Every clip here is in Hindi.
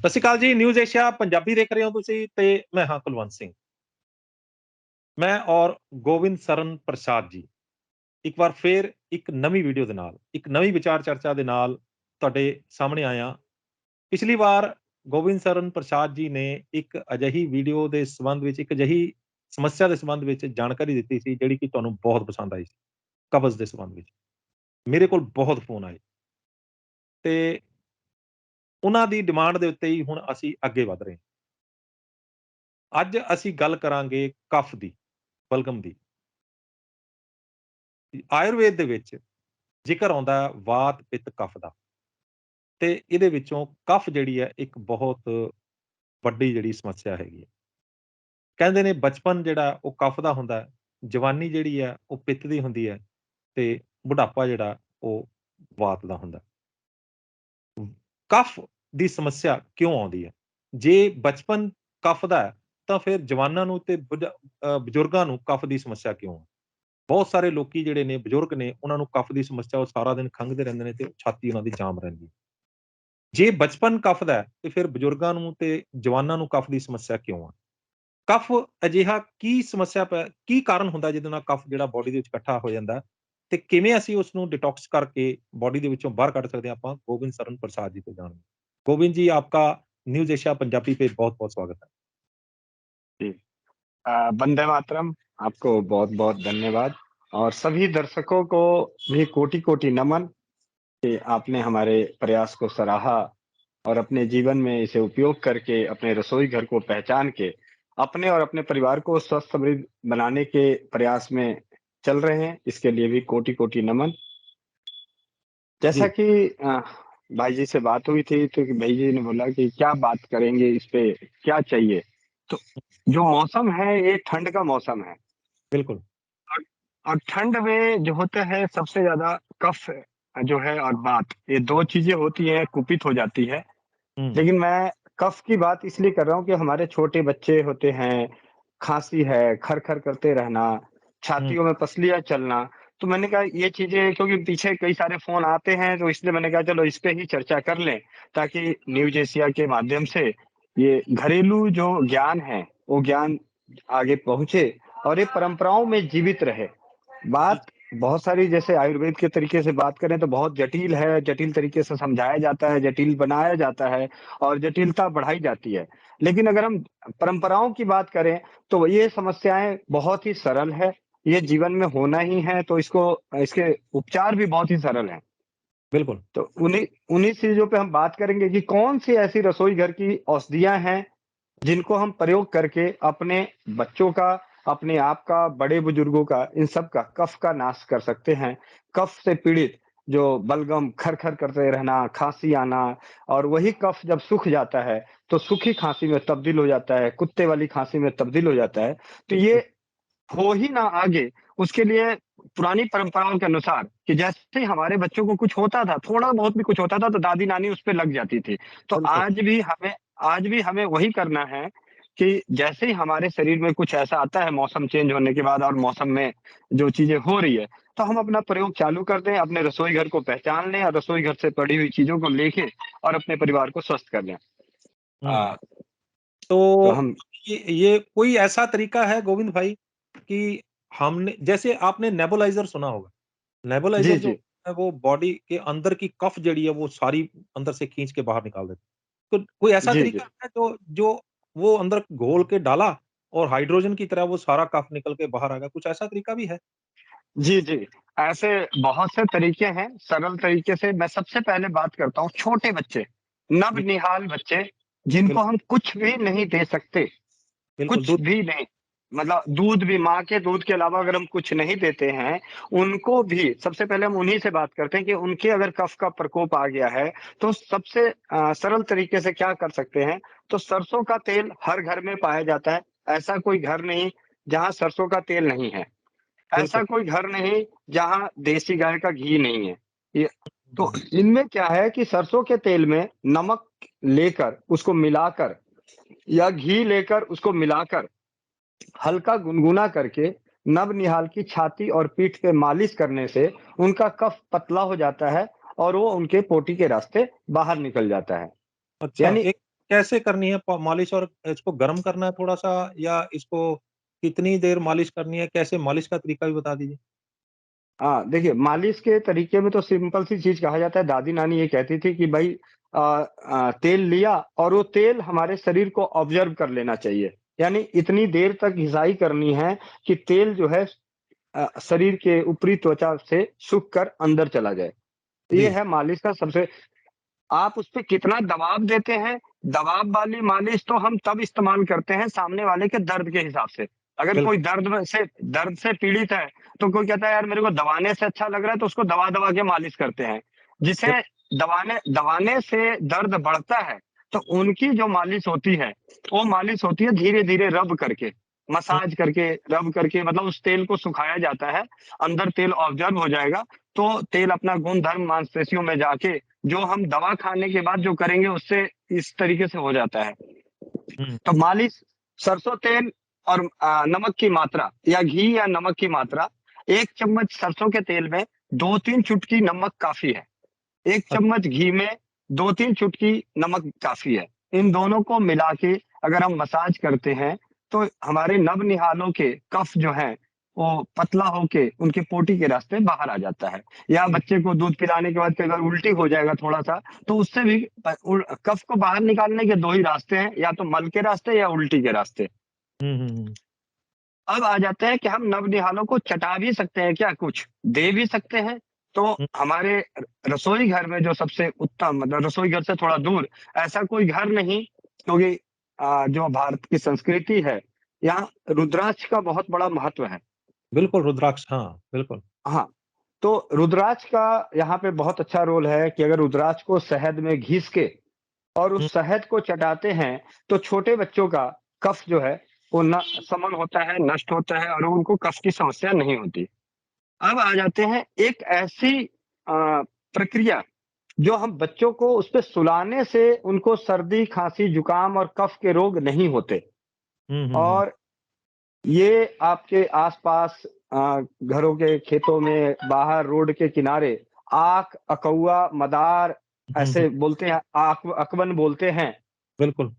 ਸਤਿ ਸ਼੍ਰੀ ਅਕਾਲ ਜੀ, ਨਿਊਜ਼ ਏਸ਼ੀਆ ਪੰਜਾਬੀ ਦੇਖ ਰਹੇ ਹੋ ਤੁਸੀਂ ਤੇ ਮੈਂ ਹਾਂ ਕੁਲਵੰਤ ਸਿੰਘ। ਮੈਂ ਔਰ ਗੋਬਿੰਦ ਸਰਨ ਪ੍ਰਸਾਦ ਜੀ ਇੱਕ ਵਾਰ ਫੇਰ ਇੱਕ ਨਵੀਂ ਵੀਡੀਓ ਦੇ ਨਾਲ, ਇੱਕ ਨਵੀਂ ਵਿਚਾਰ ਚਰਚਾ ਦੇ ਨਾਲ ਤੁਹਾਡੇ ਸਾਹਮਣੇ ਆਇਆ। ਪਿਛਲੀ ਵਾਰ ਗੋਬਿੰਦ ਸਰਨ ਪ੍ਰਸਾਦ ਜੀ ਨੇ ਇੱਕ ਅਜਿਹੀ ਵੀਡੀਓ ਦੇ ਸੰਬੰਧ ਵਿੱਚ, ਇੱਕ ਅਜਿਹੀ ਸਮੱਸਿਆ ਦੇ ਸੰਬੰਧ ਵਿੱਚ ਜਾਣਕਾਰੀ ਦਿੱਤੀ ਸੀ ਜਿਹੜੀ ਕਿ ਤੁਹਾਨੂੰ ਬਹੁਤ ਪਸੰਦ ਆਈ ਸੀ, ਕਬਜ਼ ਦੇ ਸੰਬੰਧ ਵਿੱਚ। ਮੇਰੇ ਕੋਲ ਬਹੁਤ ਫ਼ੋਨ ਆਏ ਤੇ ਉਹਨਾਂ ਦੀ ਡਿਮਾਂਡ ਦੇ ਉੱਤੇ ਹੀ ਹੁਣ ਅਸੀਂ ਅੱਗੇ ਵਧ ਰਹੇ ਹਾਂ। ਅੱਜ ਅਸੀਂ ਗੱਲ ਕਰਾਂਗੇ ਕਫ਼ ਦੀ, ਬਲਗਮ ਦੀ। ਆਯੁਰਵੇਦ ਦੇ ਵਿੱਚ ਜ਼ਿਕਰ ਆਉਂਦਾ ਹੈ ਵਾਤ, ਪਿੱਤ, ਕਫ਼ ਦਾ ਤੇ ਇਹਦੇ ਵਿੱਚੋਂ ਕਫ਼ ਜਿਹੜੀ ਹੈ ਇੱਕ ਬਹੁਤ ਵੱਡੀ ਜਿਹੜੀ ਸਮੱਸਿਆ ਹੈਗੀ ਹੈ। ਕਹਿੰਦੇ ਨੇ ਬਚਪਨ ਜਿਹੜਾ ਉਹ ਕਫ਼ ਦਾ ਹੁੰਦਾ ਹੈ, ਜਵਾਨੀ ਜਿਹੜੀ ਹੈ ਉਹ ਪਿੱਤ ਦੀ ਹੁੰਦੀ ਹੈ ਤੇ ਬੁਢਾਪਾ ਜਿਹੜਾ ਉਹ ਵਾਤ ਦਾ ਹੁੰਦਾ ਹੈ। ਕਫ਼ ਦੀ ਸਮੱਸਿਆ ਕਿਉਂ ਆਉਂਦੀ ਹੈ? ਜੇ ਬਚਪਨ ਕਫ਼ ਦਾ ਹੈ ਤਾਂ ਫਿਰ ਜਵਾਨਾਂ ਨੂੰ ਤੇ ਬਜ਼ੁਰਗਾਂ ਨੂੰ ਕਫ਼ ਦੀ ਸਮੱਸਿਆ ਕਿਉਂ ਹੈ? ਬਹੁਤ ਸਾਰੇ ਲੋਕੀ ਜਿਹੜੇ ਨੇ ਬਜ਼ੁਰਗ ਨੇ ਉਹਨਾਂ ਨੂੰ ਕਫ਼ ਦੀ ਸਮੱਸਿਆ, ਉਹ ਸਾਰਾ ਦਿਨ ਖੰਘਦੇ ਰਹਿੰਦੇ ਨੇ ਤੇ ਛਾਤੀ ਉਹਨਾਂ ਦੀ ਜਾਮ ਰਹਿੰਦੀ ਹੈ। ਜੇ ਬਚਪਨ ਕਫ਼ ਦਾ ਹੈ ਤੇ ਫਿਰ ਬਜ਼ੁਰਗਾਂ ਨੂੰ ਤੇ ਜਵਾਨਾਂ ਨੂੰ ਕਫ਼ ਦੀ ਸਮੱਸਿਆ ਕਿਉਂ ਹੈ? ਕਫ਼ ਅਜਿਹਾ ਕੀ ਸਮੱਸਿਆ ਕੀ ਕਾਰਨ ਹੁੰਦਾ ਜਿਹਦੇ ਨਾਲ ਕਫ਼ ਜਿਹੜਾ ਬਾਡੀ ਦੇ ਵਿੱਚ ਇਕੱਠਾ ਹੋ ਜਾਂਦਾ ਹੈ ਤੇ ਕਿਵੇਂ ਅਸੀਂ ਉਸ ਨੂੰ डिटॉक्स करके बॉडी ਦੇ ਵਿੱਚੋਂ बाहर ਕੱਢ ਸਕਦੇ ਹਾਂ? ਆਪਾਂ ਗੋਬਿੰਦ ਸਰਨ प्रसाद जी को जानेंगे। गोविंद जी, आपका न्यूज़ एशिया पंजाबी पे बहुत-बहुत स्वागत है। जी। वंदे मातरम, आपको बहुत-बहुत धन्यवाद और सभी दर्शकों को भी कोटि-कोटि नमन कि आपने हमारे प्रयास को सराहा और अपने जीवन में इसे उपयोग करके अपने रसोई घर को पहचान के अपने और अपने परिवार को स्वस्थ समृद्ध बनाने के प्रयास में चल रहे हैं। इसके लिए भी कोटि-कोटि नमन। जैसा जी, कि भाई जी से बात हुई थी तो भाई जी ने बोला कि क्या बात करेंगे इस पे, क्या चाहिए? तो जो मौसम है ये ठंड का मौसम है बिल्कुल। और और ठंड में जो होता है सबसे ज़्यादा कफ जो है और वात, ये 2 चीज़ें होती हैं, कुपित हो जाती है। हुँ, लेकिन मैं कफ की बात इसलिए कर रहा हूँ कि हमारे छोटे बच्चे होते हैं, खाँसी है, खर-खर करते रहना, हुँ, छातियों में पसलियाँ चलना, तो मैंने कहा ये चीज़ें क्योंकि पीछे कई सारे फ़ोन आते हैं तो इसलिए मैंने कहा चलो इस पे ही चर्चा कर लें, ताकि न्यूज़ एशिया के माध्यम से ये घरेलू जो ज्ञान है, वो ज्ञान आगे पहुँचे और ये परंपराओं में जीवित रहे। जी, बात बहुत सारी जैसे आयुर्वेद के तरीके से बात करें तो बहुत जटिल है, जटिल तरीके से समझाया जाता है, जटिल बनाया जाता है और जटिलता बढ़ाई जाती है। लेकिन अगर हम परंपराओं की बात करें, तो ये समस्याएँ बहुत ही सरल है, ये जीवन में होना ही है, तो इसके उपचार भी बहुत ही सरल हैं। बिल्कुल। तो उन्हीं उन्हीं चीज़ों पे हम बात करेंगे कि कौन-सी ऐसी रसोई घर की औषधियाँ हैं, जिनको हम प्रयोग करके अपने बच्चों का, अपने आप का, बड़े-बुजुर्गों का, इन सब का कफ का नाश कर सकते हैं। कफ से पीड़ित जो बलगम, खर-खर करते रहना, खाँसी आना और वही कफ जब सूख जाता है, तो सूखी खाँसी में तब्दील हो जाता है, कुत्ते वाली खाँसी में तब्दील हो जाता है। तो ये हो ही ना आगे, उसके लिए पुरानी परंपराओं के अनुसार कि जैसे ही हमारे बच्चों को कुछ होता था, थोड़ा बहुत भी कुछ होता था, तो दादी-नानी उस पे लग जाती थी। तो बिल्कुल, आज भी हमें वही करना है कि जैसे ही हमारे शरीर में कुछ ऐसा आता है मौसम चेंज होने के बाद और मौसम में जो चीज़ें हो रही है, तो हम अपना प्रयोग चालू कर दें, अपने रसोई घर को पहचान लें और रसोई घर से पड़ी हुई चीज़ों को लेके और अपने परिवार को स्वस्थ कर लें। हुँ। अ, तो तो हम ये कोई ऐसा तरीका है गोविंद भाई कि हमने, जैसे आपने नेबुलाइज़र सुना होगा। जी, नेबुलाइज़र जो जी। है वो बॉडी के अंदर की कफ जड़ी है वो सारी अंदर से खींच के बाहर निकाल देता है। तो कोई ऐसा जी, तरीका जी। है जो जो वो अंदर घोल के डाला और हाइड्रोजन की तरह वो सारा कफ निकल के बाहर आ गया, कुछ ऐसा तरीका भी है? जी, जी। ऐसे बहुत से तरीके हैं, सरल तरीके से मैं सबसे पहले बात करता हूँ छोटे बच्चे, जी, नव-निहाल बच्चे, जिनको बिल्कुल, हम कुछ भी नहीं दे सकते, बिल्कुल कुछ दूध। भी नहीं। मतलब दूध भी माँ के दूध के अलावा अगर हम कुछ नहीं देते हैं, उनको भी सबसे पहले हम उन्हीं से बात करते हैं कि उनके अगर कफ का प्रकोप आ गया है, तो सबसे सरल तरीके से क्या कर सकते हैं, तो सरसों का तेल हर घर में पाया जाता है, ऐसा कोई घर नहीं जहाँ सरसों का तेल नहीं है। ऐसा बिल्कुल। कोई घर नहीं जहाँ देसी गाय का घी नहीं है। ये तो हुँ, इनमें क्या है कि सरसों के तेल में नमक लेकर उसको मिलाकर या घी लेकर उसको मिलाकर हल्का गुनगुना करके नवनिहाल की छाती और पीठ पे मालिश करने से उनका कफ पतला हो जाता है और वो उनके पोटी के रास्ते बाहर निकल जाता है। अच्छा यानी एक कैसे करनी है मालिश, और इसको गर्म करना है थोड़ा-सा, या इसको कितनी देर मालिश करनी है? कैसे मालिश का तरीका भी बता दीजिए? हाँ, देखिए मालिश के तरीके में तो सिंपल सी चीज़ कहा जाता है, दादी-नानी ये कहती थी कि भई तेल लिया और वो तेल हमारे शरीर को ऑब्ज़र्व कर लेना चाहिए। यानी इतनी देर तक घिसाई करनी है कि तेल जो है शरीर के ऊपरी त्वचा से सूख कर अंदर चला जाए। तो ये जी, है मालिश का सबसे आप उसपे कितना दबाव देते हैं, दबाव वाली मालिश तो हम तब इस्तेमाल करते हैं सामने वाले के दर्द के हिसाब से। अगर कोई बिल्कुल। दर्द से पीड़ित है, तो कोई कहता है यार मेरे को दबाने से अच्छा लग रहा है तो उसको दबा-दबा के मालिश करते हैं। जिसे बिल दबाने दबाने से दर्द बढ़ता है, तो उनकी जो मालिश होती है, वो मालिश होती है धीरे-धीरे रब करके, हुँ, मसाज करके, रब करके मतलब उस तेल को सुखाया जाता है, अंदर तेल ऑब्ज़र्व हो जाएगा, तो तेल अपना गुण-धर्म मांसपेशियों में जाके जो हम दवा खाने के बाद जो करेंगे उससे इस तरीके से हो जाता है। हुँ, तो मालिश सरसों तेल और नमक की मात्रा या घी या नमक की मात्रा 1 चम्मच सरसों के तेल में 2-3 चुटकी नमक काफ़ी है। 1 अ, चम्मच घी में 2-3 चुटकी नमक काफ़ी है। इन दोनों को मिला के अगर हम मसाज करते हैं, तो हमारे नवनिहालों के कफ जो हैं, वो पतला होके उनके पोटी के रास्ते बाहर आ जाता है। या हुँ, बच्चे को दूध पिलाने के बाद कई बार उल्टी हो जाएगा थोड़ा-सा, तो उससे भी कफ को बाहर निकालने के 2 ही रास्ते हैं, या तो मल के रास्ते या उल्टी के रास्ते। हुँ, हुँ, हुँ, अब आ जाते हैं कि हम नवनिहालों को चटा भी सकते हैं क्या कुछ? दे भी सकते हैं। तो हुँ, हमारे रसोई घर में जो सबसे उत्तम मतलब रसोई घर से थोड़ा दूर ऐसा कोई घर नहीं क्योंकि जो भारत की संस्कृति है, यहाँ रुद्राक्ष का बहुत बड़ा महत्व है। बिल्कुल रुद्राक्ष, हाँ, बिल्कुल। हाँ, तो रुद्राक्ष का यहाँ पे बहुत अच्छा रोल है कि अगर रुद्राक्ष को शहद में घिस के और हुँ, उस शहद को चटाते हैं, तो छोटे बच्चों का कफ जो है, वो न शमन होता है, नष्ट होता है और उनको कफ की समस्या नहीं होती। अब आ जाते हैं एक ऐसी प्रक्रिया जो हम बच्चों को उसपे सुलाने से उनको सर्दी, खाँसी, जुकाम और कफ के रोग नहीं होते हुँ, हुँ, हुँ, और ये आपके आस-पास घरों के खेतों में, बाहर रोड के किनारे आक, अकौआ, मदार हुँ, हुँ, ऐसे बोलते हैं, अकवन बोलते हैं। बिल्कुल।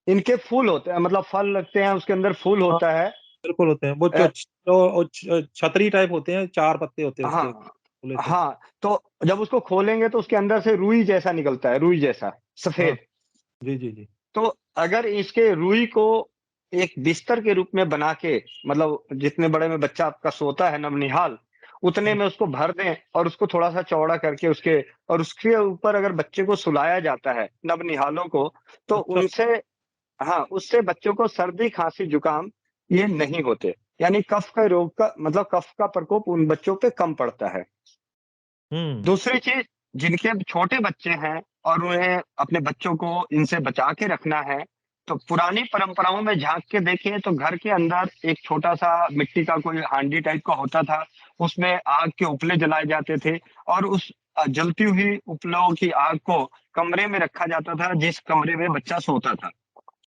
इनके फूल होते हैं मतलब फल लगते हैं, उसके अंदर फूल हाँ, होता है। बिल्कुल होते हैं। वो अ, छतरी टाइप होते हैं, 4 पत्ते होते हैं उसके, हाँ, फूले से। हाँ, तो जब उसको खोलेंगे तो उसके अंदर से रुई जैसा निकलता है, रुई जैसा, हाँ, सफ़ेद। जी, जी, जी। तो अगर इसके रुई को एक बिस्तर के रूप में बना के मतलब जितने बड़े में बच्चा आपका सोता है नवनिहाल, उतने हुँ, में उसको भर दें और उसको थोड़ा-सा चौड़ा करके उसके और उसके ऊपर अगर बच्चे को सुलाया जाता है, नवनिहालों को, तो अच्छा। उनसे हाँ, उससे बच्चों को सर्दी, खाँसी, जुकाम ये नहीं होते। यानी कफ का रोग का मतलब कफ का प्रकोप उन बच्चों पे कम पड़ता है। हुँ, दूसरी चीज़ जिनके अब छोटे बच्चे हैं और उन्हें अपने बच्चों को इनसे बचा के रखना है, तो पुरानी परंपराओं में झाँक के देखें तो घर के अंदर एक छोटा-सा मिट्टी का कोई हांडी टाइप का होता था, उसमें आग के उपले जलाए जाते थे और उस जलती हुई उपलों की आग को कमरे में रखा जाता था, जिस कमरे में बच्चा सोता था,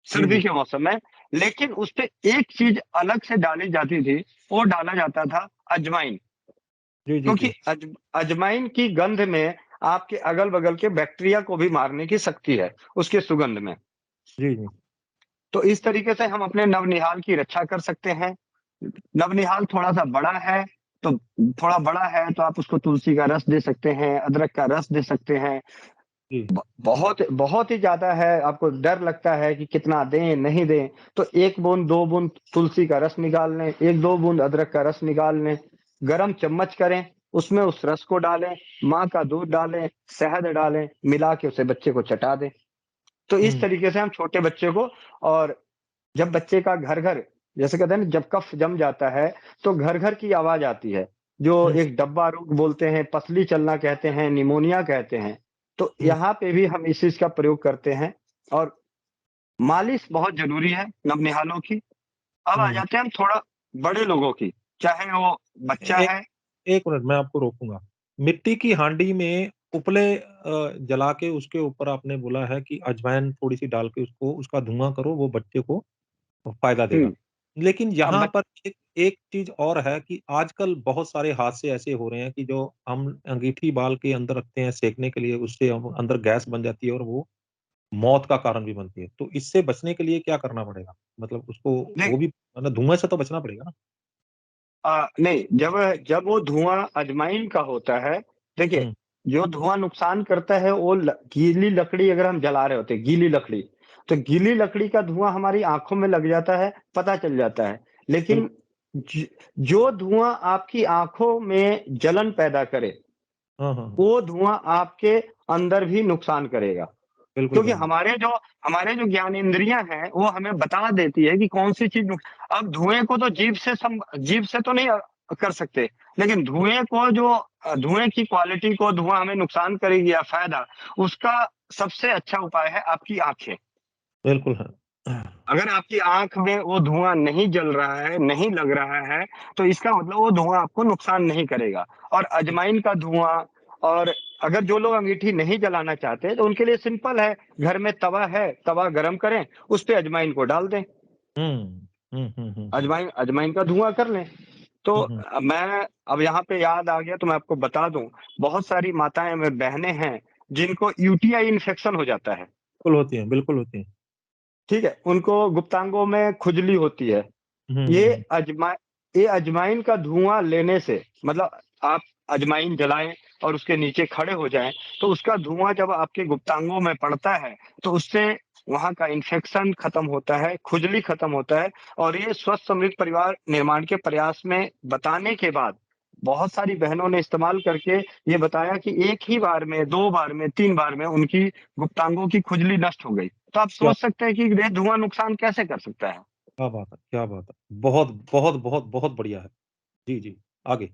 जी, सर्दी जी। के मौसम में। लेकिन उसपे एक चीज़ अलग से डाली जाती थी, वो डाला जाता था अजवाइन। जी, जी, क्योंकि जी। अजवाइन की गंध में आपके अगल-बगल के बैक्टीरिया को भी मारने की शक्ति है, उसके सुगंध में। जी, जी। तो इस तरीके से हम अपने नवनिहाल की रक्षा कर सकते हैं। नवनिहाल थोड़ा-सा बड़ा है, तो थोड़ा बड़ा है तो आप उसको तुलसी का रस दे सकते हैं, अदरक का रस दे सकते हैं। जी। बहुत बहुत ही ज़्यादा है, आपको डर लगता है कि कितना दें, नहीं दें, तो 1 बूँद, 2 बूँद तुलसी का रस निकाल लें, 1-2 बूँद अदरक का रस निकाल लें, गरम चम्मच करें, उसमें उस रस को डालें, माँ का दूध डालें, शहद डालें, मिला के उसे बच्चे को चटा दें। तो इस हुँ, तरीके से हम छोटे बच्चे को और जब बच्चे का घर-घर जैसे कहते हैं ना जब कफ जम जाता है, तो घर-घर की आवाज़ आती है, जो हुँ, एक डब्बा रोग बोलते हैं, पसली चलना कहते हैं, निमोनिया कहते हैं। तो हुँ, यहाँ पे भी हम इस चीज़ का प्रयोग करते हैं और मालिश बहुत ज़रूरी है नवनिहालों की। अब आ हुँ। जाते हैं हम थोड़ा बड़े लोगों की, चाहे वो बच्चा ए है 1 मिनट मैं आपको रोकूँगा। मिट्टी की हांडी में उपले जला के उसके ऊपर आपने बोला है कि अजवाइन थोड़ी-सी डाल के उसको उसका धुआँ करो, वो बच्चे को फ़ायदा देगा। हुँ, लेकिन अब यहाँ बच पर एक एक चीज़ और है कि आजकल बहुत सारे हादसे ऐसे हो रहे हैं कि जो हम अंगीठी बाल के अंदर रखते हैं सेंकने के लिए, उससे हम अंदर गैस बन जाती है और वो मौत का कारण भी बनती है। तो इससे बचने के लिए क्या करना पड़ेगा? मतलब उसको नहीं वो भी मतलब धुएँ से तो बचना पड़ेगा ना? नहीं, जब जब वो धुआँ अजवाइन का होता है, देखिए, हुँ, जो धुआँ नुकसान करता है वो गीली लकड़ी अगर हम जला रहे होते हैं, गीली लकड़ी, तो गीली लकड़ी का धुआँ हमारी आँखों में लग जाता है, पता चल जाता है। लेकिन बिल्कुल। ज जो धुआँ आपकी आँखों में जलन पैदा करे, हाँ, हाँ, हाँ। वो धुआँ आपके अंदर भी नुकसान करेगा। बिल्कुल क्योंकि करेगा। हमारे जो ज्ञानेंद्रियाँ हैं, वो हमें बता देती है कि कौन-सी चीज़ अब धुएँ को तो जीभ से तो नहीं कर सकते, लेकिन धुएँ को जो धुएँ की क्वालिटी को धुआँ हमें नुकसान करेगी या फ़ायदा, उसका सबसे अच्छा उपाय है आपकी आँखें। बिल्कुल, हाँ। अगर आपकी आँख में वो धुआँ नहीं जल रहा है, नहीं लग रहा है, तो इसका मतलब वो धुआँ आपको नुकसान नहीं करेगा। और अजवाइन का धुआँ और अगर जो लोग अंगीठी नहीं जलाना चाहते, तो उनके लिए सिंपल है, घर में है, तवा गरम करें, उस पे अजवाइन को डाल दें, हुँ। हुँ, हुँ, हुँ, हुँ। अजवाइन अजवाइन का धुआँ कर लें। तो हुँ, हुँ। मैं अब यहाँ पे याद आ गया तो मैं आपको बता दूँ, बहुत सारी माताएँ में बहनें हैं, जिनको यूटीआई इन्फेक्शन हो जाता है, बिल्कुल होती हैं, बिल्कुल होती हैं। ठीक है? उनको गुप्तांगों में खुजली होती है। हुँ, हुँ, ये हुँ। अजमा ये अजवाइन का धुआँ लेने से मतलब आप अजवाइन जलाएँ और उसके नीचे खड़े हो जाएँ, तो उसका धुआँ जब आपके गुप्तांगों में पड़ता है, तो उससे वहाँ का इन्फेक्शन खत्म होता है, खुजली खत्म होता है और ये स्वस्थ समृद्ध परिवार निर्माण के प्रयास में बताने के बाद, बहुत सारी बहनों ने इस्तेमाल करके ये बताया कि एक ही बार में, 2 बार में, 3 बार में उनकी गुप्तांगों की खुजली नष्ट हो गई। तो आप क्या सोच सकते हैं कि ये धुआँ नुकसान कैसे कर सकता है। क्या बात है! क्या बात है! बहुत, बहुत, बहुत, बहुत बढ़िया है। जी, जी। आगे।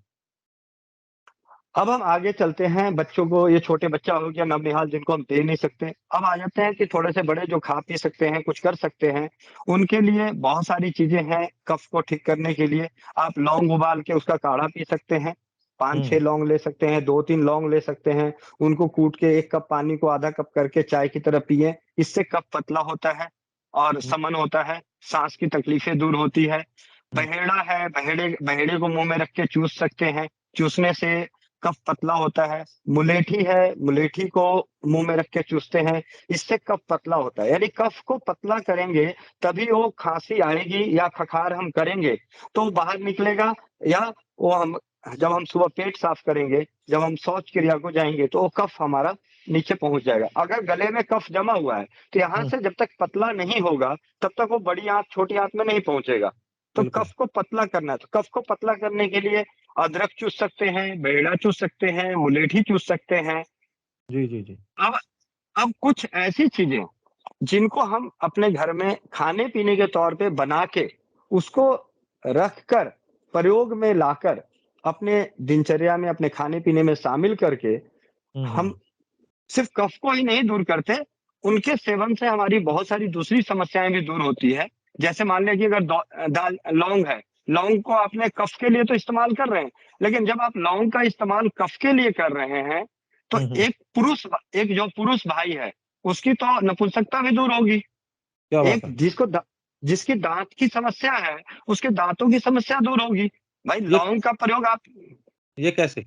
अब हम आगे चलते हैं, बच्चों को ये छोटे बच्चा हो गया नवनिहाल जिनको हम दे नहीं सकते। अब आ जाते हैं कि थोड़े से बड़े जो खा पी सकते हैं, कुछ कर सकते हैं, उनके लिए बहुत सारी चीज़ें हैं कफ को ठीक करने के लिए। आप लौंग उबाल के उसका काढ़ा पी सकते हैं, 5-6 हुँ, लौंग ले सकते हैं, 2-3 लौंग ले सकते हैं, उनको कूट के 1 कप पानी को आधा कप करके चाय की तरह पिएँ, इससे कफ पतला होता है और हुँ, शमन होता है, सांस की तकलीफ़ें दूर होती है। हुँ, बहेड़ा है, बहेड़े बहेड़े को मुँह में रख के चूस सकते हैं, चूसने से कफ पतला होता है। मुलेठी है, मुलेठी को मुँह में रख के चूसते हैं, इससे कफ पतला होता है। यानी कफ को पतला करेंगे, तभी वो खाँसी आएगी या खखार हम करेंगे, तो वो बाहर निकलेगा या वो हम जब हम सुबह पेट साफ करेंगे, जब हम शौच क्रिया को जाएँगे, तो वो कफ हमारा नीचे पहुँच जाएगा। अगर गले में कफ जमा हुआ है, तो यहाँ हुँ। से जब तक पतला नहीं होगा, तब तक वो बड़ी आँत, छोटी आँत में नहीं पहुँचेगा। तो बिल्कुल। कफ को पतला करना है, तो कफ को पतला करने के लिए अदरक चूस सकते हैं, बेड़ा चूस सकते हैं, मुलेठी चूस सकते हैं। जी, जी, जी। अब अब कुछ ऐसी चीज़ें जिनको हम अपने घर में खाने-पीने के तौर पे बना के, उसको रख कर, प्रयोग में लाकर, अपने दिनचर्या में, अपने खाने-पीने में शामिल करके, हुँ, हुँ, हम हुँ। सिर्फ़ कफ को ही नहीं दूर करते, उनके सेवन से हमारी बहुत सारी दूसरी समस्याएँ भी दूर होती है। जैसे मान लें कि अगर दाल लौंग है, लौंग को आपने कफ के लिए तो इस्तेमाल कर रहे हैं, लेकिन जब आप लौंग का इस्तेमाल कफ के लिए कर रहे हैं, तो हुँ, हुँ। एक जो पुरुष भाई है, उसकी तो नपुंसकता भी दूर होगी। क्या बात एक है! जिसकी दाँत की समस्या है, उसके दाँतों की समस्या दूर होगी। भाई ये लौंग का प्रयोग आप ये कैसे?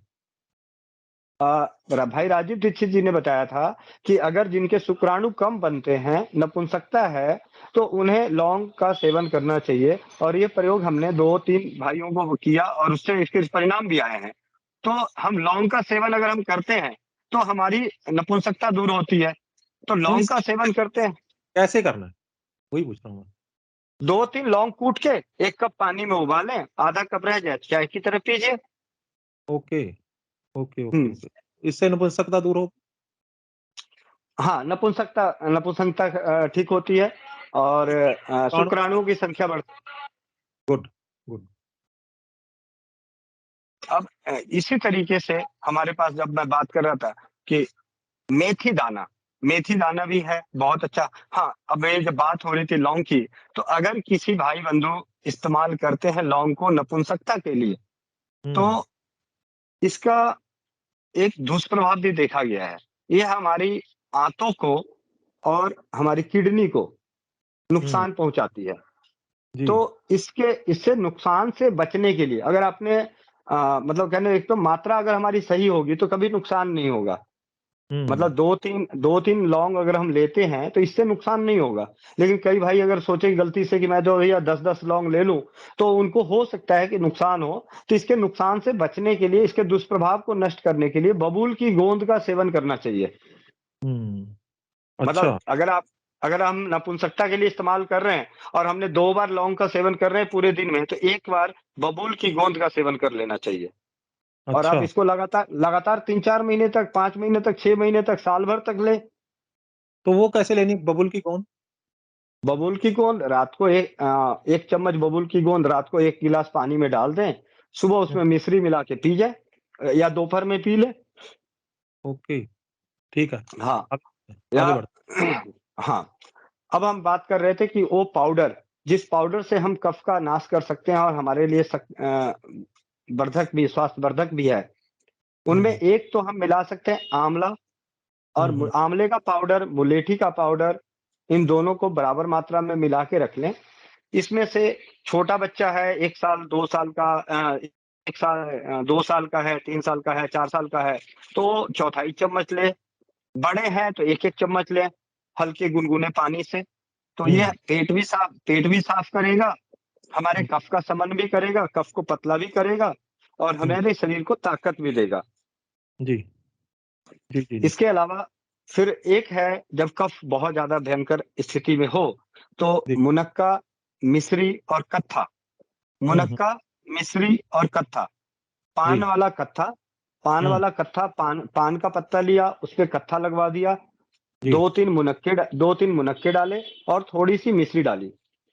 भाई राजीव दीक्षित जी ने बताया था कि अगर जिनके शुक्राणु कम बनते हैं, नपुंसकता है, तो उन्हें लौंग का सेवन करना चाहिए और ये प्रयोग हमने 2-3 भाइयों को किया और उससे इसके परिणाम भी आए हैं। तो हम लौंग का सेवन अगर हम करते हैं, तो हमारी नपुंसकता दूर होती है। तो हुँ। लौंग का सेवन करते हैं, कैसे करना है? वही पूछ रहा हूँ मैं। 2-3 लौंग कूट के 1 कप पानी में उबालें, आधा कप रह जाए, चाय की तरह पीजिए। ओके, ओके, ओके, हुँ। ओके। इससे नपुंसकता दूर हो हाँ, नपुंसकता ठीक होती है और शुक्राणु शुक्राणुओं की संख्या बढ़ गुड, गुड। अब इसी तरीके से हमारे पास जब मैं बात कर रहा था कि मेथी दाना भी है, बहुत अच्छा। हाँ, अब ये जब बात हो रही थी लौंग की, तो अगर किसी भाई-बंधु इस्तेमाल करते हैं लौंग को नपुंसकता के लिए, हुँ, तो इसका एक दुष्प्रभाव भी देखा गया है। ये हमारी आंतों को और हमारी किडनी को हुँ। नुकसान पहुँचाती है। जी। तो इससे नुकसान से बचने के लिए अगर आपने मतलब कहने एक तो मात्रा अगर हमारी सही होगी तो कभी नुकसान नहीं होगा। हुँ, मतलब 2-3 लौंग अगर हम लेते हैं तो इससे नुकसान नहीं होगा। लेकिन कई भाई अगर सोचे गलती से कि मैं जो भैया 10-10 लौंग ले लूँ, तो उनको हो सकता है कि नुकसान हो। तो इसके नुकसान से बचने के लिए, इसके दुष्प्रभाव को नष्ट करने के लिए बबूल की गोंद का सेवन करना चाहिए। हुँ। मतलब अच्छा, अगर हम नपुंसकता के लिए इस्तेमाल कर रहे हैं और हमने 2 बार लौंग का सेवन कर रहे हैं पूरे दिन में, तो 1 बार बबूल की गोंद का सेवन कर लेना चाहिए। और आप अच्छा। इसको लगातार लगातार 3-4 महीने तक, 5 महीने तक, 6 महीने तक, साल भर तक लें। तो वो कैसे लेनी बबूल की गोंद? बबूल की गोंद रात को 1 चम्मच बबूल की गोंद रात को 1 गिलास पानी में डाल दें, सुबह हुँ, उसमें मिश्री मिला के पी जाएँ, या दोपहर में पी लें। ओके, ठीक है। हाँ, या आगे बढ़ते हाँ, अब हम बात कर रहे थे कि वो पाउडर, जिस पाउडर से हम कफ का नाश कर सकते हैं और हमारे लिए वर्धक भी, स्वास्थ्यवर्धक भी है। हुँ, उनमें हुँ, एक तो हम मिला सकते हैं आंवला और हुँ, हुँ, आंवले का पाउडर, मुलेठी का पाउडर, इन दोनों को बराबर मात्रा में मिला के रख लें। इसमें से छोटा बच्चा है 1 साल, 2 साल का 1 साल 2 साल का है, 3 साल का है, 4 साल का है, तो चौथाई चम्मच लें। बड़े हैं तो 1-1 चम्मच लें, हल्के गुनगुने पानी से। तो ये हुँ, पेट भी साफ करेगा, हमारे हुँ, कफ का शमन भी करेगा, कफ को पतला भी करेगा और हुँ, हमारे शरीर को ताकत भी देगा। जी, जी, जी, जी, इसके अलावा फिर एक है, जब कफ बहुत ज़्यादा भयंकर स्थिति में हो, तो जी। मुनक्का, मिश्री और कत्था। हुँ, हुँ, मुनक्का, मिश्री और कत्था। पान जी, वाला कत्था पान हुँ, वाला कत्था पान पान का पत्ता लिया, उसपे कत्था लगवा दिया, जी, 2-3 मुनक्के डाले और थोड़ी-सी मिश्री डाली।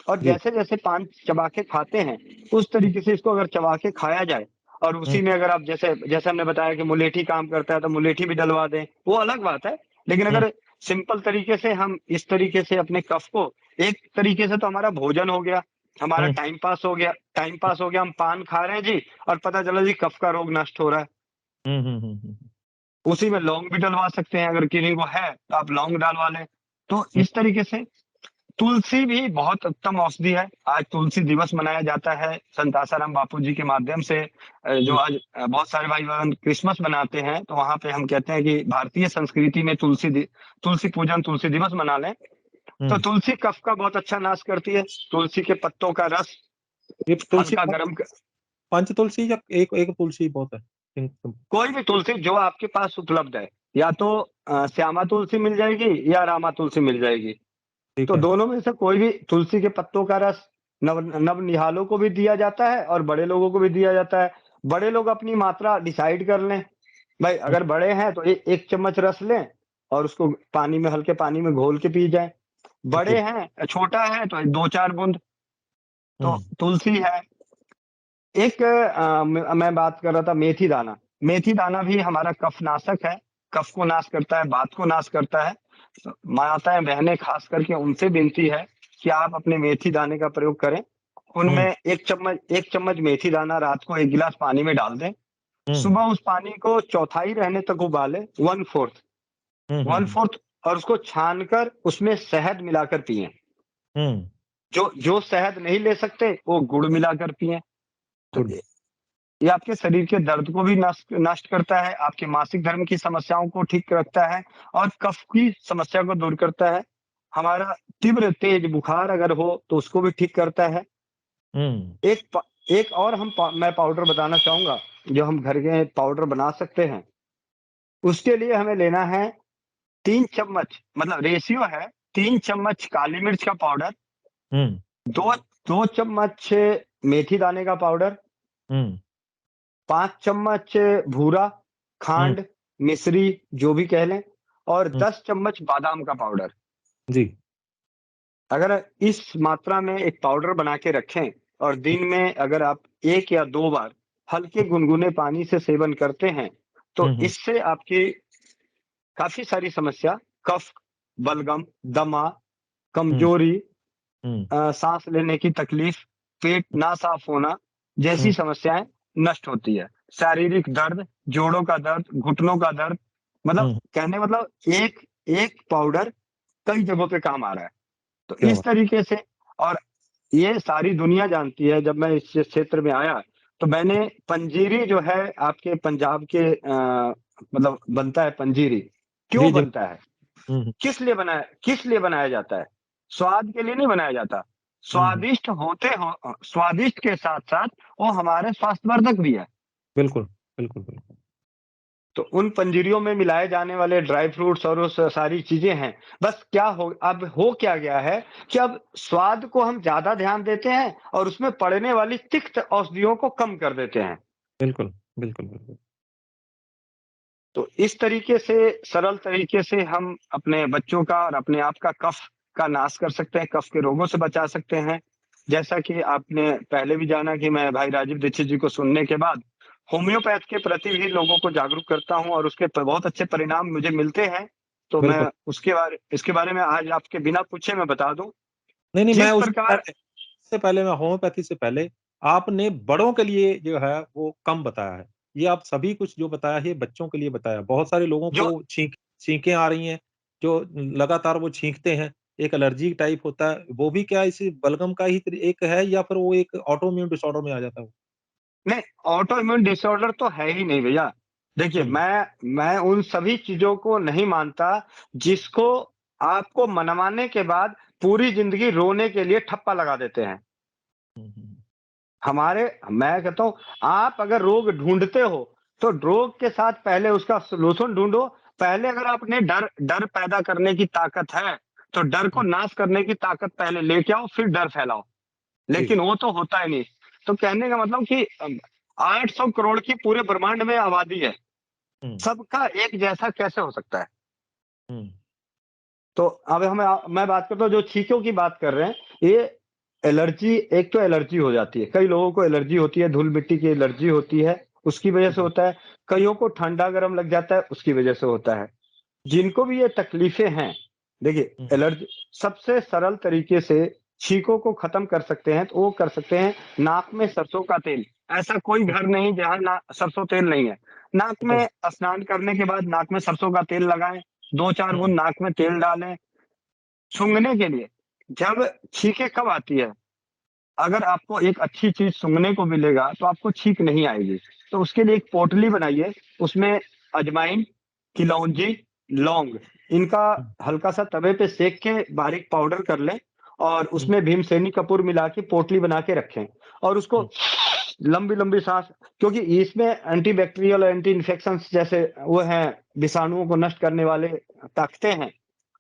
और जी, जैसे-जैसे पान चबा के खाते हैं, उस हुँ, तरीके से इसको अगर चबा के खाया जाए और हुँ, उसी में अगर आप जैसे जैसे हमने बताया कि मुलेठी काम करता है, तो मुलेठी भी डलवा दें, वो अलग बात है। लेकिन हुँ, अगर सिंपल तरीके से हम इस तरीके से अपने कफ को, एक तरीके से तो हमारा भोजन हो गया, हमारा हुँ, टाइम पास हो गया, हम पान खा रहे हैं जी और पता चला जी कफ का रोग नष्ट हो रहा है। हुँ, हुँ, हुँ, हुँ, उसी में लौंग भी डलवा सकते हैं, अगर किन्हीं को है, तो आप लौंग डलवा लें। तो हुँ, इस तरीके से तुलसी भी बहुत उत्तम औषधि है। आज तुलसी दिवस मनाया जाता है संत आसाराम बापू जी के माध्यम से। जो जी, आज बहुत सारे भाई-बहन क्रिसमस मनाते हैं, तो वहाँ पे हम कहते हैं कि भारतीय संस्कृति में तुलसी पूजन, तुलसी दिवस मना लें। तो हुँ। तुलसी कफ का बहुत अच्छा नाश करती है। तुलसी के पत्तों का रस ये तुलसी हल्का पंच गरम क पंच तुलसी या एक एक तुलसी बहुत है? सिंपल कोई भी तुलसी जो आपके पास उपलब्ध है, या तो श्यामा तुलसी मिल जाएगी या रामा तुलसी मिल जाएगी। ठीक तो है। दोनों में से कोई भी तुलसी के पत्तों का रस नवनिहालों को भी दिया जाता है और बड़े लोगों को भी दिया जाता है। बड़े लोग अपनी मात्रा डिसाइड कर लें। भाई हुँ, अगर बड़े हैं तो 1 चम्मच रस लें और उसको हल्के पानी में घोल के पी जाएँ। ओके। बड़े हैं, छोटा है तो 2-4 बूंद। तो हुँ, तुलसी है। एक मैं बात कर रहा था मेथी दाना। मेथी दाना भी हमारा कफनाशक है, कफ को नाश करता है, वात को नाश करता है। माताएँ, बहनें ख़ास करके उनसे विनती है कि आप अपने मेथी दाने का प्रयोग करें। हुँ, उनमें 1 चम्मच मेथी दाना रात को 1 गिलास पानी में डाल दें। हुँ, सुबह उस पानी को चौथाई रहने तक उबालें, 1/4 हुँ, हुँ, हुँ, 1/4 और उसको छान कर उसमें शहद मिलाकर पिएँ। हुँ, जो जो शहद नहीं ले सकते, वो गुड़ मिलाकर पिएँ। तो गुड। ये आपके शरीर के दर्द को भी नष्ट नष्ट करता है, आपके मासिक धर्म की समस्याओं को ठीक रखता है और कफ की समस्या को दूर करता है। हमारा तीव्र तेज बुखार अगर हो तो उसको भी ठीक करता है। हुँ, एक प एक और मैं पाउडर बताना चाहूँगा, जो हम घर के पाउडर बना सकते हैं। उसके लिए हमें लेना है 3 चम्मच, मतलब रेशियो है 3 चम्मच काली मिर्च का पाउडर, हुँ, 2 2 चम्मच मेथी दाने का पाउडर, हुँ, 5 चम्मच भूरा, हुँ, खांड, मिश्री जो भी कह लें और हुँ, 10 चम्मच बादाम का पाउडर। जी। अगर इस मात्रा में एक पाउडर बना के रखें और हुँ, दिन में अगर आप 1 या 2 बार हल्के गुनगुने पानी से सेवन करते हैं, तो हुँ, हुँ, इससे आपकी काफ़ी सारी समस्या, कफ, बलगम, दमा, हुँ, कमज़ोरी, हुँ, साँस लेने की तकलीफ, पेट ना साफ होना जैसी हुँ, समस्याएँ नष्ट होती है। शारीरिक दर्द, जोड़ों का दर्द, घुटनों का दर्द, मतलब हुँ, कहने मतलब एक एक पाउडर कई जगहों पे काम आ रहा है। तो क्या इस बात! तरीके से, और ये सारी दुनिया जानती है, जब मैं इस क्षेत्र में आया, तो मैंने पंजीरी जो है आपके पंजाब के मतलब बनता है पंजीरी। क्यों जी, जी। बनता है? हुँ, हुँ। किस लिए बनाया जाता है? स्वाद के लिए नहीं बनाया जाता। हुँ, हुँ। स्वादिष्ट के साथ-साथ वो हमारे स्वास्थ्यवर्धक भी है। बिल्कुल, बिल्कुल, बिल्कुल। तो उन पंजीरियों में मिलाए जाने वाले ड्राई फ्रूट्स और वो सारी चीज़ें हैं। बस अब हो क्या गया है कि अब स्वाद को हम ज़्यादा ध्यान देते हैं और उसमें पड़ने वाली तिक्त औषधियों को कम कर देते हैं। बिल्कुल, बिल्कुल, बिल्कुल। तो इस तरीके से सरल तरीके से हम अपने बच्चों का और अपने आप का कफ का नाश कर सकते हैं, कफ के रोगों से बचा सकते हैं। जैसा कि आपने पहले भी जाना कि मैं भाई राजीव दीक्षित जी को सुनने के बाद होम्योपैथ के प्रति भी लोगों को जागरूक करता हूँ और उसके बहुत अच्छे परिणाम मुझे मिलते हैं। तो बिल्कुल। मैं इसके बारे में आज आपके बिना पूछे मैं बता दूँ। नहीं, नहीं, मैं जिस उससे प्रकार पहले इससे पहले मैं होम्योपैथी से पहले आपने बड़ों के लिए जो है वो कम बताया है। ये आप सभी कुछ जो बताया है, ये बच्चों के लिए बताया है। बहुत सारे लोगों जो को छींकें आ रही हैं, जो लगातार वो छींकते हैं। एक एलर्जी टाइप होता है, वो भी क्या इसी बलगम का ही एक है या फिर वो एक ऑटो इम्यून डिसऑर्डर में आ जाता है वो? नहीं, ऑटो इम्यून डिसऑर्डर तो है ही नहीं भैया। देखिए, हुँ, मैं उन सभी चीज़ों को नहीं मानता, जिसको आपको मनवाने के बाद पूरी ज़िंदगी रोने के लिए ठप्पा लगा देते हैं। हुँ, हुँ। मैं कहता हूँ, आप अगर रोग ढूँढते हो, तो रोग के साथ पहले उसका सॉल्यूशन ढूँढो। पहले अगर आपने डर डर पैदा करने की ताकत है, तो डर को हुँ, नाश करने की ताकत पहले लेके आओ, फिर डर फैलाओ। जी, जी। लेकिन वो तो होता ही नहीं। तो कहने का मतलब कि 800 करोड़ की पूरे ब्रह्मांड में आबादी है। हुँ, सबका एक जैसा कैसे हो सकता है? हुँ, तो अब मैं बात करता हूँ जो छींकों की बात कर रहे हैं, ये एक तो एलर्जी हो जाती है। कई लोगों को एलर्जी होती है, धूल-मिट्टी की एलर्जी होती है, उसकी वजह से जी। होता है। कइयों को ठंडा-गरम लग जाता है, उसकी वजह से होता है। जिनको भी ये तकलीफ़ें हैं, देखिए हुँ, एलर्जी सबसे सरल तरीके से छींकों को खत्म कर सकते हैं, तो वो कर सकते हैं नाक में सरसों का तेल। ऐसा कोई हुँ, घर नहीं जहाँ ना सरसों तेल नहीं है। नाक हुँ, में स्नान करने के बाद नाक में सरसों का तेल लगाएँ, 2-4 हुँ, बूँद नाक में तेल डालें, सूँघने के लिए। जब छींकें कब आती है? अगर आपको एक अच्छी चीज़ सूँघने को मिलेगा, तो आपको छींक नहीं आएगी। तो उसके लिए एक पोटली बनाइए, उसमें अजवाइन, किलौंजी, लौंग इनका हुँ, हल्का-सा तवे पे सेक के बारीक पाउडर कर लें और हुँ, उसमें भीमसेनी कपूर मिला के पोटली बना के रखें और उसको हुँ, लंबी-लंबी साँस, क्योंकि इसमें एंटी बैक्टीरियल, एंटी इन्फेक्शंस जैसे वो हैं, विषाणुओं को नष्ट करने वाले ताकतें हैं।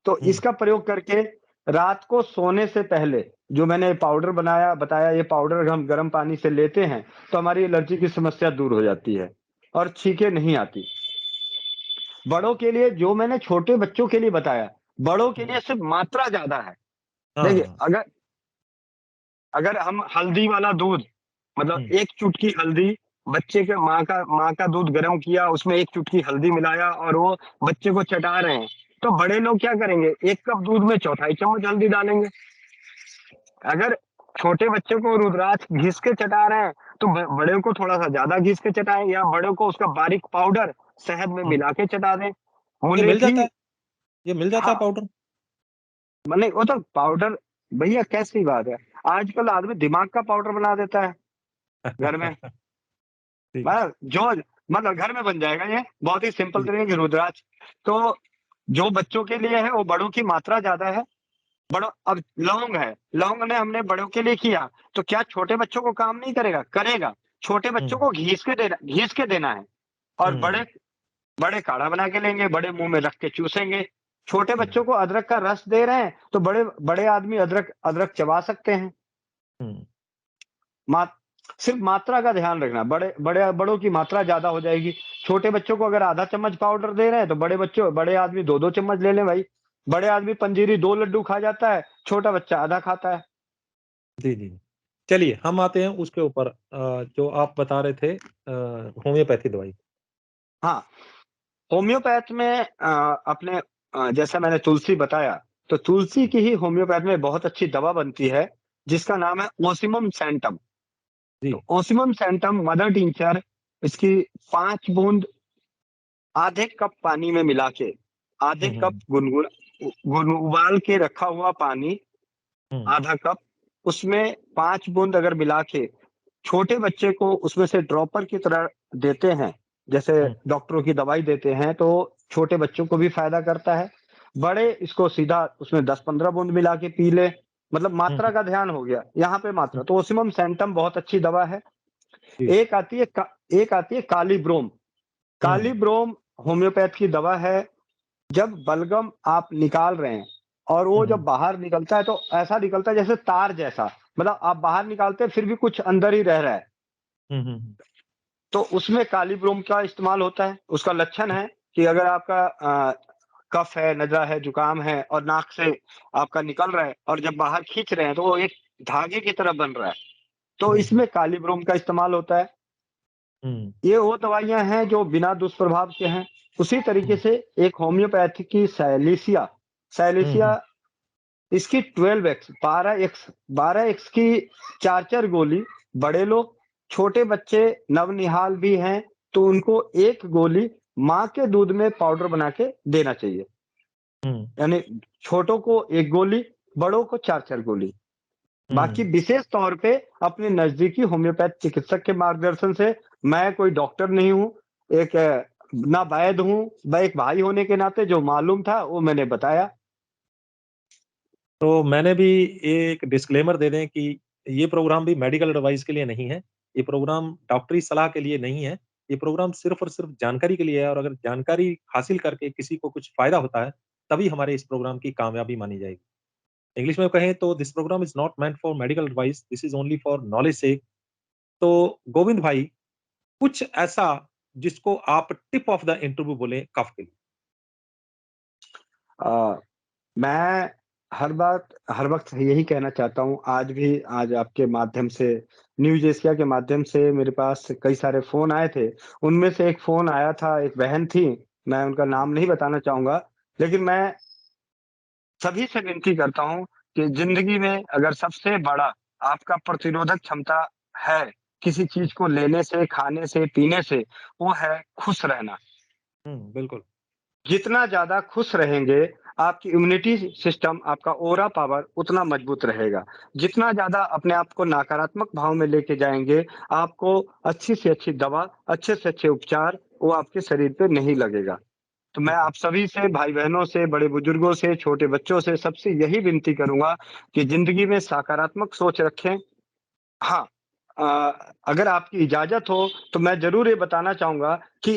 तो हुँ, इसका प्रयोग करके रात को सोने से पहले जो मैंने पाउडर बताया, ये पाउडर अगर हम गर्म पानी से लेते हैं, तो हमारी एलर्जी की समस्या दूर हो जाती है और छींकें नहीं आती। बड़ों के लिए जो मैंने छोटे बच्चों के लिए बताया, बड़ों के हुँ। लिए सिर्फ़ मात्रा ज़्यादा है। हाँ, देखिए, हाँ। अगर अगर हम हल्दी वाला दूध, मतलब हुँ, 1 चुटकी हल्दी, बच्चे के माँ का दूध गरम किया, उसमें 1 चुटकी हल्दी मिलाया और वो बच्चे को चटा रहे हैं, तो बड़े लोग क्या करेंगे? 1 कप दूध में चौथाई चम्मच हल्दी डालेंगे। अगर छोटे बच्चे को रुद्राक्ष घिस के चटा रहे हैं, तो बड़े को थोड़ा-सा ज़्यादा घिस के चटाएँ या बड़े को उसका बारीक पाउडर शहद में हुँ। मिला के चटा दें। ये मिल जाता मुलेठी है? ये मिल जाता है हाँ, पाउडर? मने वो तो पाउडर भैया कैसी बात है? आजकल आदमी दिमाग का पाउडर बना देता है घर में। ठीक है। मतलब जो मतलब घर में बन जाएगा ये, बहुत ही सिंपल जी, तरीके की रुद्राक्ष। तो जो बच्चों के लिए है, वो बड़ों की मात्रा ज़्यादा है। बड़ों अब लौंग है, लौंग ने हमने बड़ों के लिए किया, तो क्या छोटे बच्चों को काम नहीं करेगा? करेगा। छोटे बच्चों हुँ, को घिस के देना है और हुँ, बड़े काढ़ा बना के लेंगे, बड़े मुँह में रख के चूसेंगे। छोटे हुँ, बच्चों को अदरक का रस दे रहे हैं, तो बड़े बड़े आदमी अदरक अदरक चबा सकते हैं। हुँ, मा सिर्फ़ मात्रा का ध्यान रखना, बड़ों की मात्रा ज़्यादा हो जाएगी। छोटे बच्चों को अगर आधा चम्मच पाउडर दे रहे हैं, तो बड़े आदमी 2-2 चम्मच ले लें भाई। बड़े आदमी पंजीरी 2 लड्डू खा जाता है, छोटा बच्चा आधा खाता है। जी, जी। चलिए हम आते हैं उसके ऊपर जो आप बता रहे थे होम्योपैथी दवाई। हाँ, होम्योपैथ में अपने जैसा मैंने तुलसी बताया, तो तुलसी हुँ, की ही होम्योपैथ में बहुत अच्छी दवा बनती है, जिसका नाम है ओसिमम सैंटम। जी। तो ओसिमम सैंटम मदर टिंचर इसकी 5 बूँद आधे कप पानी में मिला के, आधे हुँ, कप हुँ, उबाल के रखा हुआ पानी, हुँ, आधा कप, उसमें 5 बूँद अगर मिला के, छोटे बच्चे को उसमें से ड्रॉपर की तरह देते हैं, जैसे हुँ, डॉक्टरों की दवाई देते हैं, तो छोटे बच्चों को भी फ़ायदा करता है। बड़े इसको सीधा उसमें 10-15 बूंद मिला के पी लें, मतलब हुँ, मात्रा हुँ, का ध्यान हो गया, यहाँ पे हुँ, मात्रा। तो ओसिमम सैंटम बहुत अच्छी दवा है। जी। एक आती है कालीब्रोम। हुँ, कालीब्रोम होम्योपैथ की दवा है। जब बलगम आप निकाल रहे हैं और हुँ, वो जब हुँ, बाहर निकलता है तो ऐसा निकलता है जैसे तार जैसा, मतलब आप बाहर निकालते हैं फिर भी कुछ अंदर ही रह रहा है। हुँ, हुँ, हुँ, तो उसमें कालीब्रोम का इस्तेमाल होता है। उसका लक्षण है कि अगर आपका कफ है, नज़ला है, जुकाम है और नाक से आपका निकल रहा है और जब बाहर खींच रहे हैं तो वो एक धागे की तरह बन रहा है, तो हुँ, हुँ, इसमें कालीब्रोम का इस्तेमाल होता है। हुँ, ये वो दवाइयाँ हैं जो बिना दुष्प्रभाव के हैं। उसी तरीके हुँ, से एक होम्योपैथी की सैलीसिया, हुँ, सैलीसिया हुँ, इसकी 12x 12x की 4-4 गोली बड़े लोग, छोटे बच्चे नवनिहाल भी हैं, तो उनको 1 गोली माँ के दूध में पाउडर बना के देना चाहिए। हुँ, यानी छोटों को 1 गोली, बड़ों को 4-4 गोली। बाकी हुँ। विशेष तौर पे अपने नज़दीकी होम्योपैथ चिकित्सक के मार्गदर्शन से, मैं कोई डॉक्टर नहीं हूँ, एक ना वैद्य हूँ, मैं एक भाई होने के नाते जो मालूम था वो मैंने बताया। तो मैंने भी एक डिस्क्लेमर दे दें कि ये प्रोग्राम भी मेडिकल एडवाइस के लिए नहीं है। ये प्रोग्राम डॉक्टरी सलाह के लिए नहीं है। ये प्रोग्राम सिर्फ़ और सिर्फ़ जानकारी के लिए है और अगर जानकारी हासिल करके किसी को कुछ फ़ायदा होता है, तभी हमारे इस प्रोग्राम की कामयाबी मानी जाएगी। इंग्लिश में कहें तो this program is not meant for medical advice, this is only for knowledge sake. तो गोविंद भाई, कुछ ऐसा जिसको आप टिप ऑफ द इंटरव्यू बोले कफ के लिए? अ, मैं हर वक़्त यही कहना चाहता हूँ, आज आपके माध्यम से, न्यूज़ एशिया के माध्यम से मेरे पास कई सारे फ़ोन आए थे। उनमें से एक फ़ोन आया था, एक बहन थी, मैं उनका नाम नहीं बताना चाहूँगा, लेकिन मैं सभी से विनती करता हूँ कि ज़िंदगी में अगर सबसे बड़ा आपका प्रतिरोधक क्षमता है, किसी चीज़ को लेने से, खाने से, पीने से, वो है खुश रहना। हुँ, बिल्कुल। जितना ज़्यादा खुश रहेंगे, आपकी इम्यूनिटी सिस्टम, आपका ऑरा पावर उतना मजबूत रहेगा। जितना ज़्यादा अपने आप को नकारात्मक भाव में लेके जाएँगे, आपको अच्छी से अच्छी दवा, अच्छे से अच्छे उपचार, वो आपके शरीर पे नहीं लगेगा। तो मैं बिल्कुल। आप सभी से, भाई-बहनों से, बड़े-बुजुर्गों से, छोटे बच्चों से, सबसे यही विनती करूँगा कि ज़िंदगी में सकारात्मक सोच रखें। हाँ, अगर आपकी इजाज़त हो, तो मैं ज़रूर ये बताना चाहूँगा कि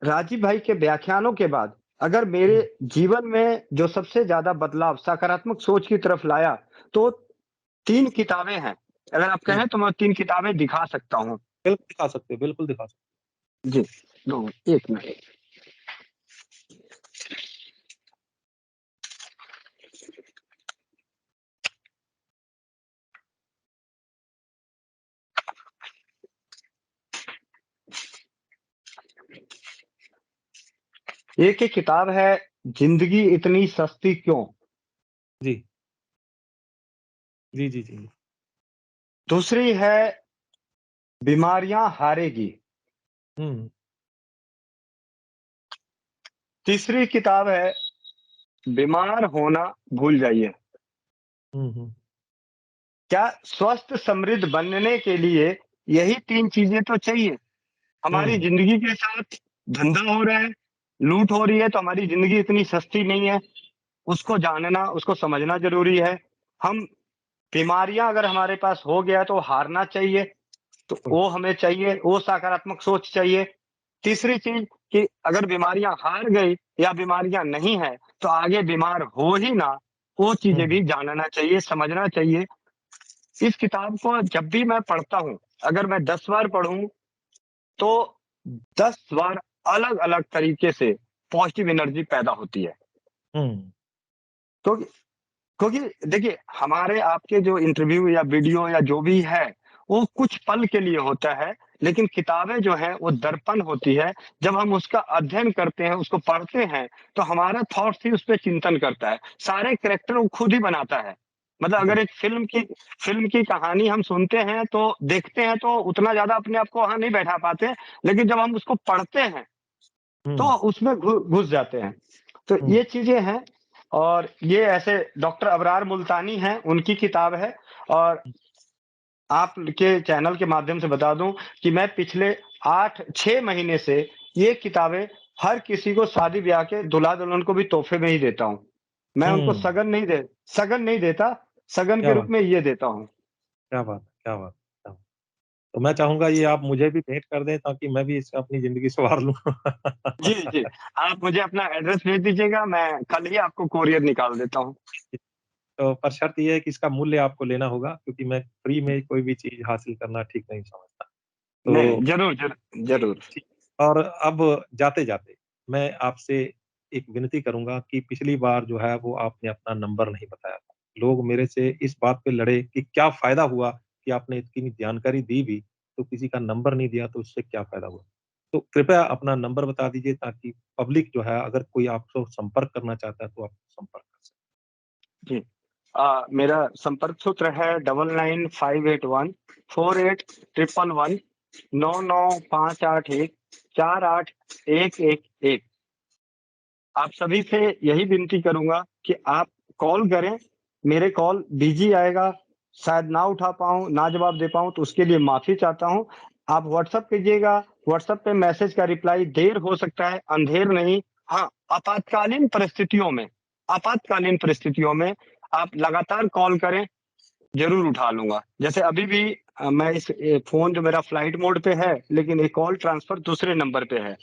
राजीव भाई के व्याख्यानों के बाद अगर मेरे हुँ, जीवन में जो सबसे ज़्यादा बदलाव सकारात्मक सोच की तरफ लाया, तो 3 किताबें हैं। अगर आप जी। कहें तो मैं 3 किताबें दिखा सकता हूँ। बिल्कुल दिखा सकते हो, बिल्कुल दिखा सकते जी, 2 1 मिनट। एक ही किताब है, ज़िंदगी इतनी सस्ती क्यों? हो। जी। जी, जी, जी। दूसरी है, बीमारियाँ हारेगी। हुँ, तीसरी किताब है, बीमार होना भूल जाइए। हुँ, हुँ, क्या स्वस्थ समृद्ध बनने के लिए यही 3 चीज़ें तो चाहिए। हमारी हुँ, ज़िंदगी के साथ धंधा हो रहा है, लूट हो रही है, तो हमारी ज़िंदगी इतनी सस्ती नहीं है। उसको जानना, उसको समझना ज़रूरी है। हम बीमारियाँ अगर हमारे पास हो गया तो हारना चाहिए, तो बिल्कुल। वो हमें चाहिए, वो सकारात्मक सोच चाहिए। तीसरी चीज़ कि अगर बीमारियाँ हार गई या बीमारियाँ नहीं हैं, तो आगे बीमार हो ही ना, वो चीज़ें हुँ, भी जानना चाहिए, समझना चाहिए। इस किताब को जब भी मैं पढ़ता हूँ, अगर मैं 10 बार पढ़ूँ, तो 10 बार अलग-अलग तरीके से पॉज़िटिव एनर्जी पैदा होती है। हुँ, क्योंकि क्योंकि देखिए, हमारे आपके जो इंटरव्यू या वीडियो या जो भी है, वो कुछ पल के लिए होता है, लेकिन किताबें जो हैं, वो दर्पण होती है। जब हम उसका अध्ययन करते हैं, उसको पढ़ते हैं, तो हमारा थॉट्स ही उसपे चिंतन करता है। सारे कैरेक्टर वो खुद ही बनाता है। मतलब जी। अगर एक फ़िल्म की कहानी हम सुनते हैं, तो देखते हैं, तो उतना ज़्यादा अपने आप को वहाँ नहीं बैठा पाते, लेकिन जब हम उसको पढ़ते हैं, तो हुँ, उसमें घुस जाते हैं। तो हुँ, ये चीज़ें हैं और ये ऐसे डॉक्टर अबरार मुल्तानी हैं, उनकी किताब है। और हुँ, आपके चैनल के माध्यम से बता दूँ कि मैं पिछले 6 महीने से ये किताबें हर किसी को शादी-ब्याह के दूल्हा-दुल्हन को भी तोहफ़े में ही देता हूँ। मैं उनको हुँ, सगन नहीं देता, सगन के क्या रूप बात में ये देता हूँ। क्या बात है! क्या बात है! क्या बात। तो मैं चाहूँगा ये आप मुझे भी भेंट कर दें ताकि मैं भी इससे अपनी ज़िंदगी सँवार लूँ। जी, जी। आप मुझे अपना एड्रेस भेज दीजिएगा, मैं कल ही आपको कोरियर निकाल देता हूँ। तो पर शर्त ये है कि इसका मूल्य आपको लेना होगा क्योंकि मैं फ्री में कोई भी चीज़ हासिल करना ठीक नहीं समझता। नहीं, तो ज़रूर। ठीक और अब जाते-जाते मैं आपसे एक विनती करूँगा कि पिछली बार जो है वो आपने अपना नंबर नहीं बताया था। लोग मेरे से इस बात पे लड़े कि क्या फ़ायदा हुआ कि आपने इतनी जानकारी दी भी, तो किसी का नंबर नहीं दिया तो उससे क्या फ़ायदा हुआ? तो कृपया अपना नंबर बता दीजिए ताकि पब्लिक जो है अगर कोई आपको संपर्क करना चाहता है तो आप संपर्क कर सकें। जी। मेरा संपर्क सूत्र है 9958148111 99581 48111। आप सभी से यही विनती करूँगा कि आप कॉल करें, मेरे कॉल बिज़ी आएगा, शायद ना उठा पाऊँ, ना जवाब दे पाऊँ तो उसके लिए माफ़ी चाहता हूँ। आप व्हाट्सएप कीजिएगा, व्हाट्सएप पे मैसेज का रिप्लाई देर हो सकता है, अंधेर नहीं। हाँ, आपातकालीन परिस्थितियों में आप लगातार कॉल करें, ज़रूर उठा लूँगा। जैसे अभी भी मैं फ़ोन जो मेरा फ्लाइट मोड पे है, लेकिन ये कॉल ट्रांसफ़र दूसरे नंबर पे है।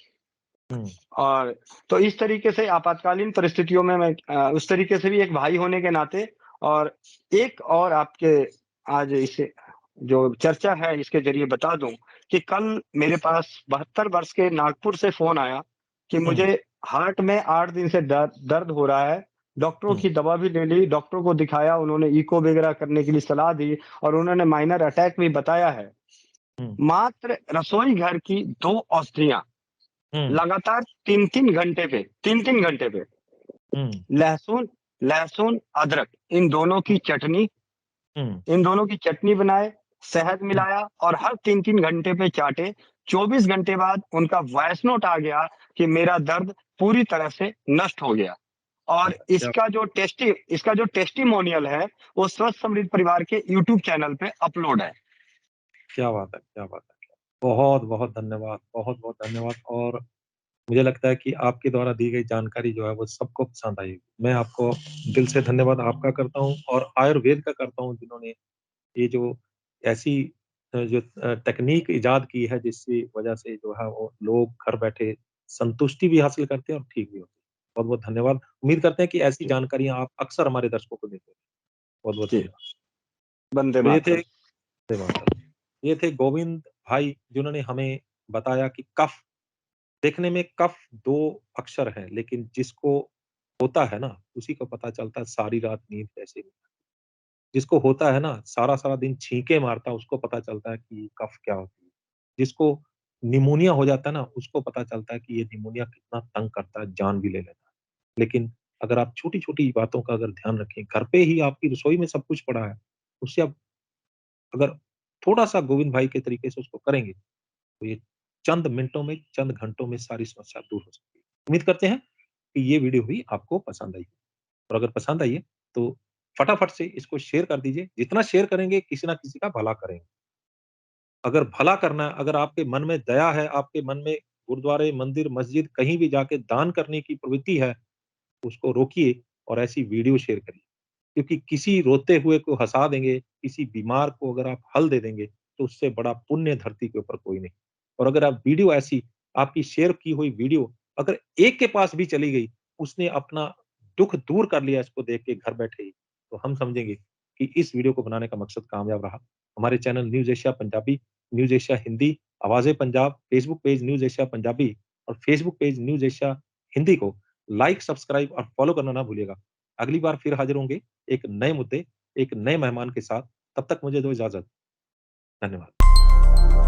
हुँ, और तो इस तरीके से आपातकालीन परिस्थितियों में मैं उस तरीके से भी एक भाई होने के नाते और एक और आपके आज इसे जो चर्चा है इसके ज़रिए बता दूँ कि कल मेरे पास 72 वर्ष के नागपुर से फ़ोन आया कि हुँ, मुझे हार्ट में 8 दिन से दर्द हो रहा है। डॉक्टरों हुँ, की दवा भी ले ली, डॉक्टरों को दिखाया, उन्होंने इको वगैरह करने के लिए सलाह दी और उन्होंने माइनर अटैक भी बताया है। हुँ, मात्र रसोई घर की 2 औषधियाँ हुँ, लगातार 3-3 घंटे पे हुँ, लहसुन लहसुन, अदरक हुँ, इन दोनों की चटनी बनाए, शहद हुँ, मिलाया और हर 3-3 घंटे पे चाटे। 24 घंटे बाद उनका वॉइस नोट आ गया कि मेरा दर्द पूरी तरह से नष्ट हो गया। और क्या इसका जो टेस्टिमोनियल है, वो स्वस्थ समृद्ध परिवार के यूट्यूब चैनल पे अपलोड है। क्या बात है! क्या बात है! बहुत-बहुत धन्यवाद, बहुत-बहुत धन्यवाद और मुझे लगता है कि आपके द्वारा दी गई जानकारी जो है वो सबको पसंद आएगी। मैं आपको दिल से धन्यवाद आपका करता हूँ और आयुर्वेद का करता हूँ जिन्होंने ये जो ऐसी जो तकनीक इजाद की है जिसकी वजह से जो है वो लोग घर बैठे संतुष्टि भी हासिल करते हैं और ठीक भी होते हैं। बहुत-बहुत धन्यवाद। उम्मीद करते हैं कि ऐसी जी, जानकारियाँ आप अक्सर हमारे दर्शकों को देते रहें। बहुत-बहुत जी। धन्यवाद। वंदे तो ये थे मातरम। वंदे मातरम। ये थे गोविंद भाई जिन्होंने हमें बताया कि कफ देखने में कफ 2 अक्षर हैं, लेकिन जिसको होता है ना, उसी को पता चलता है सारी रात नींद कैसे नहीं। जिसको होता है ना, सारा-सारा दिन छींके मारता है, उसको पता चलता है कि कफ क्या होती है। जिसको निमोनिया हो जाता है ना, उसको पता चलता है कि ये निमोनिया कितना तंग करता है, जान भी ले लेता है। लेकिन अगर आप छोटी-छोटी बातों का अगर ध्यान रखें, घर पे ही आपकी रसोई में सब कुछ पड़ा है, उससे आप अगर थोड़ा-सा गोविंद भाई के तरीके से उसको करेंगे, तो ये चंद मिनटों में, चंद घंटों में सारी समस्या दूर हो सकती है। उम्मीद करते हैं कि ये वीडियो भी आपको पसंद आई और अगर पसंद आई है, तो फटाफट से इसको शेयर कर दीजिए। जितना शेयर करेंगे, किसी न किसी का भला करेंगे। अगर भला करना है, अगर आपके मन में दया है, आपके मन में गुरुद्वारे, मंदिर, मस्जिद कहीं भी जाके दान करने की प्रवृत्ति है, उसको रोकिए और ऐसी वीडियो शेयर करिए। क्योंकि किसी रोते हुए को हँसा देंगे, किसी बीमार को अगर आप हल दे देंगे, तो उससे बड़ा पुण्य धरती के ऊपर कोई नहीं। और अगर आप वीडियो ऐसी आपकी शेयर की हुई वीडियो अगर एक के पास भी चली गई, उसने अपना दुःख दूर कर लिया इसको देख के घर बैठे ही, तो हम समझेंगे कि इस वीडियो को बनाने का मकसद कामयाब रहा। हमारे channel news Asia Punjabi, news Asia Hindi, Awaaze Punjab, Facebook page news Asia Punjabi और Facebook page news Asia Hindi को लाइक, सब्सक्राइब और फॉलो करना ना भूलिएगा। अगली बार फिर हाज़िर होंगे एक नए मुद्दे, एक नए मेहमान के साथ। तब तक मुझे दो इजाज़त। धन्यवाद।